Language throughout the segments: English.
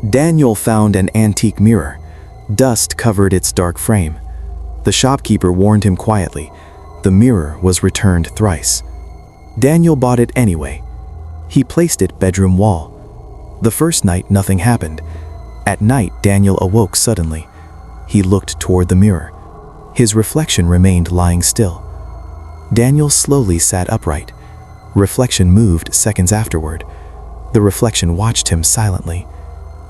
Daniel found an antique mirror. Dust covered its dark frame. The shopkeeper warned him quietly. The mirror was returned thrice. Daniel bought it anyway. He placed it bedroom wall. The first night, nothing happened. At night, Daniel awoke suddenly. He looked toward the mirror. His reflection remained lying still. Daniel slowly sat upright. Reflection moved seconds afterward. The reflection watched him silently.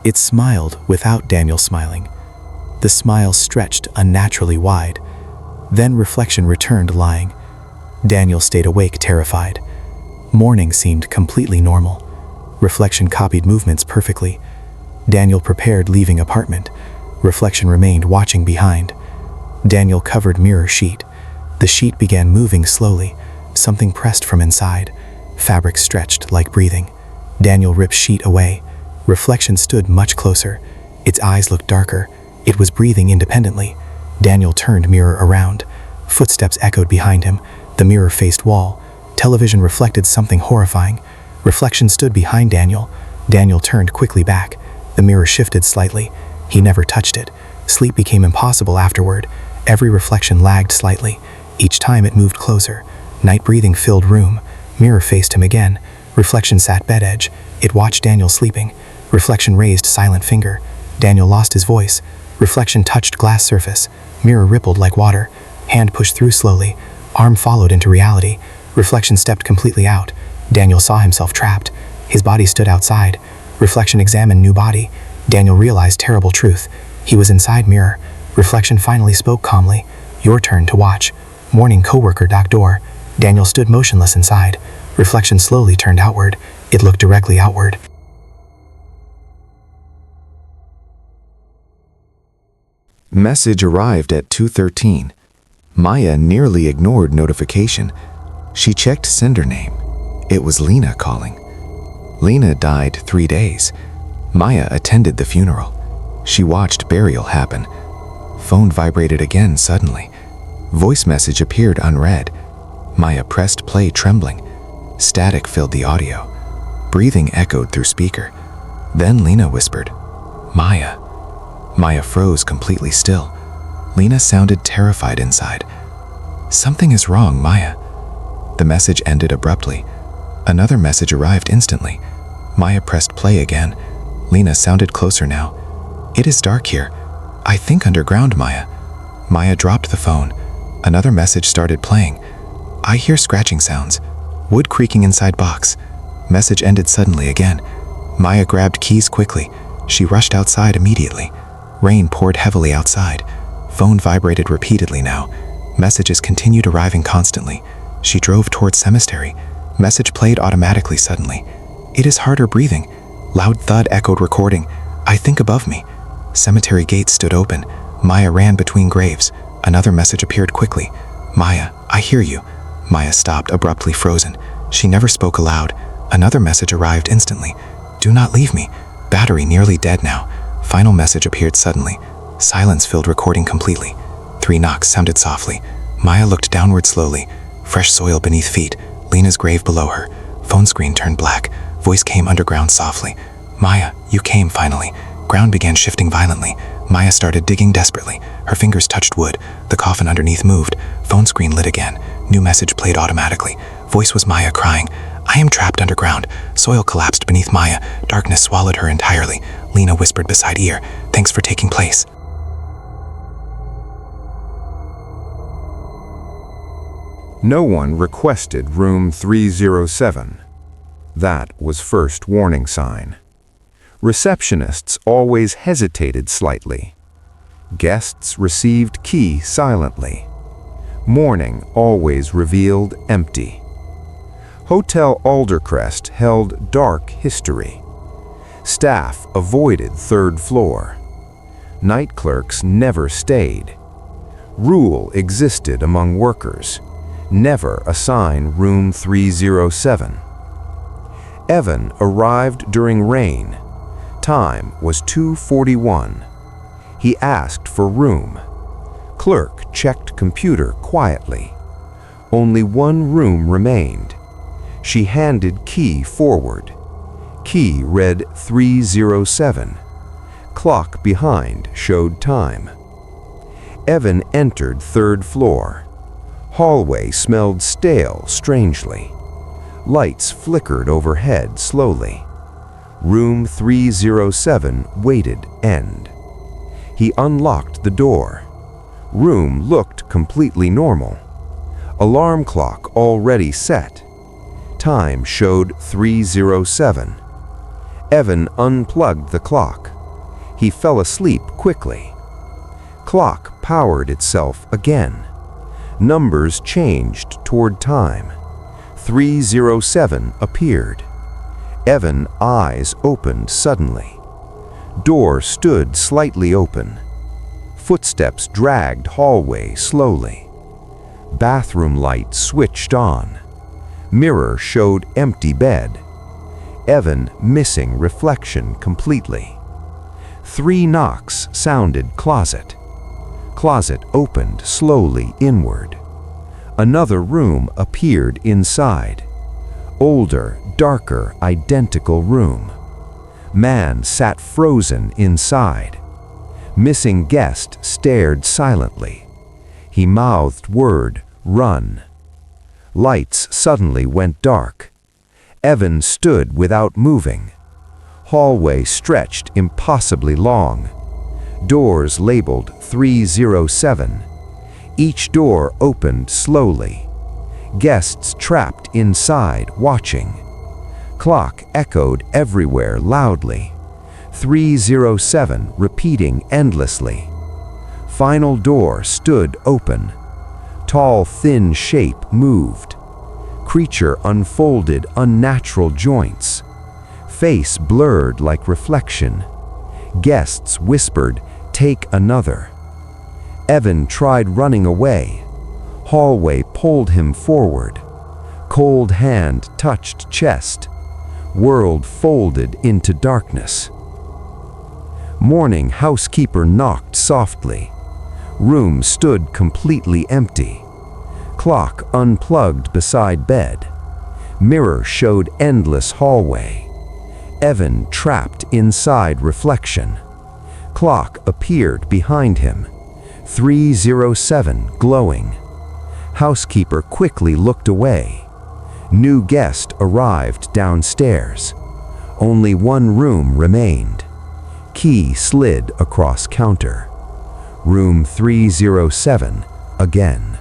It smiled without Daniel smiling. The smile stretched unnaturally wide. Then reflection returned lying. Daniel stayed awake, terrified. Morning seemed completely normal. Reflection copied movements perfectly. Daniel prepared leaving apartment. Reflection remained watching behind. Daniel covered mirror sheet. The sheet began moving slowly. Something pressed from inside. Fabric stretched like breathing. Daniel ripped sheet away. Reflection stood much closer. Its eyes looked darker. It was breathing independently. Daniel turned mirror around. Footsteps echoed behind him. The mirror faced wall. Television reflected something horrifying. Reflection stood behind Daniel. Daniel turned quickly back. The mirror shifted slightly. He never touched it. Sleep became impossible afterward. Every reflection lagged slightly. Each time it moved closer. Night breathing filled room. Mirror faced him again. Reflection sat bed edge. It watched Daniel sleeping. Reflection raised silent finger. Daniel lost his voice. Reflection touched glass surface. Mirror rippled like water. Hand pushed through slowly. Arm followed into reality. Reflection stepped completely out. Daniel saw himself trapped. His body stood outside. Reflection examined new body. Daniel realized terrible truth. He was inside mirror. Reflection finally spoke calmly. Your turn to watch. Morning coworker dock door. Daniel stood motionless inside. Reflection slowly turned outward. It looked directly outward. Message arrived at 2:13. Maya nearly ignored notification. She checked sender name. It was Lena calling. Lena died 3 days. Maya attended the funeral. She watched burial happen. Phone vibrated again suddenly. Voice message appeared unread. Maya pressed play trembling. Static filled the audio. Breathing echoed through speaker. Then Lena whispered, "Maya." Maya froze completely still. Lena sounded terrified inside. "Something is wrong, Maya." The message ended abruptly. Another message arrived instantly. Maya pressed play again. Lena sounded closer now. "It is dark here. I think underground, Maya." Maya dropped the phone. Another message started playing. "I hear scratching sounds. Wood creaking inside box." Message ended suddenly again. Maya grabbed keys quickly. She rushed outside immediately. Rain poured heavily outside. Phone vibrated repeatedly now. Messages continued arriving constantly. She drove towards cemetery. Message played automatically suddenly. "It is harder breathing." Loud thud echoed recording. "I think above me." Cemetery gates stood open. Maya ran between graves. Another message appeared quickly. "Maya, I hear you." Maya stopped, abruptly frozen. She never spoke aloud. Another message arrived instantly. "Do not leave me. Battery nearly dead now." Final message appeared suddenly. Silence filled recording completely. 3 knocks sounded softly. Maya looked downward slowly. Fresh soil beneath feet. Lena's grave below her. Phone screen turned black. Voice came underground softly. "Maya, you came finally." Ground began shifting violently. Maya started digging desperately. Her fingers touched wood. The coffin underneath moved. Phone screen lit again. New message played automatically. Voice was Maya crying. "I am trapped underground." Soil collapsed beneath Maya. Darkness swallowed her entirely. Lena whispered beside ear, "Thanks for taking place." No one requested room 307. That was first warning sign. Receptionists always hesitated slightly. Guests received key silently. Morning always revealed empty. Hotel Aldercrest held dark history. Staff avoided 3rd floor. Night clerks never stayed. Rule existed among workers. Never assign room 307. Evan arrived during rain. Time was 2:41. He asked for room. Clerk checked computer quietly. Only one room remained. She handed key forward. Key read 307. clock behind showed time. Evan entered third floor. Hallway smelled stale strangely. Lights flickered overhead slowly. Room 307 waited end. He unlocked the door. Room looked completely normal. Alarm clock already set. Time showed 3:07. Evan unplugged the clock. He fell asleep quickly. Clock powered itself again. Numbers changed toward time. 3:07 appeared. Evan's eyes opened suddenly. Door stood slightly open. Footsteps dragged hallway slowly. Bathroom light switched on. Mirror showed empty bed. Evan missing reflection completely. 3 knocks sounded closet. Closet opened slowly inward. Another room appeared inside. Older, darker, identical room. Man sat frozen inside. Missing guest stared silently. He mouthed word, "Run." Lights suddenly went dark. Evan stood without moving. Hallway stretched impossibly long. Doors labeled 3:07. Each door opened slowly. Guests trapped inside watching. Clock echoed everywhere loudly. 3:07 repeating endlessly. Final door stood open. Tall, thin shape moved. Creature unfolded unnatural joints. Face blurred like reflection. Guests whispered, "Take another." Evan tried running away. Hallway pulled him forward. Cold hand touched chest. World folded into darkness. Morning housekeeper knocked softly. Room stood completely empty. Clock unplugged beside bed. Mirror showed endless hallway. Evan trapped inside reflection. Clock appeared behind him. 3:07 glowing. Housekeeper quickly looked away. New guest arrived downstairs. Only one room remained. Key slid across counter. Room 307 again.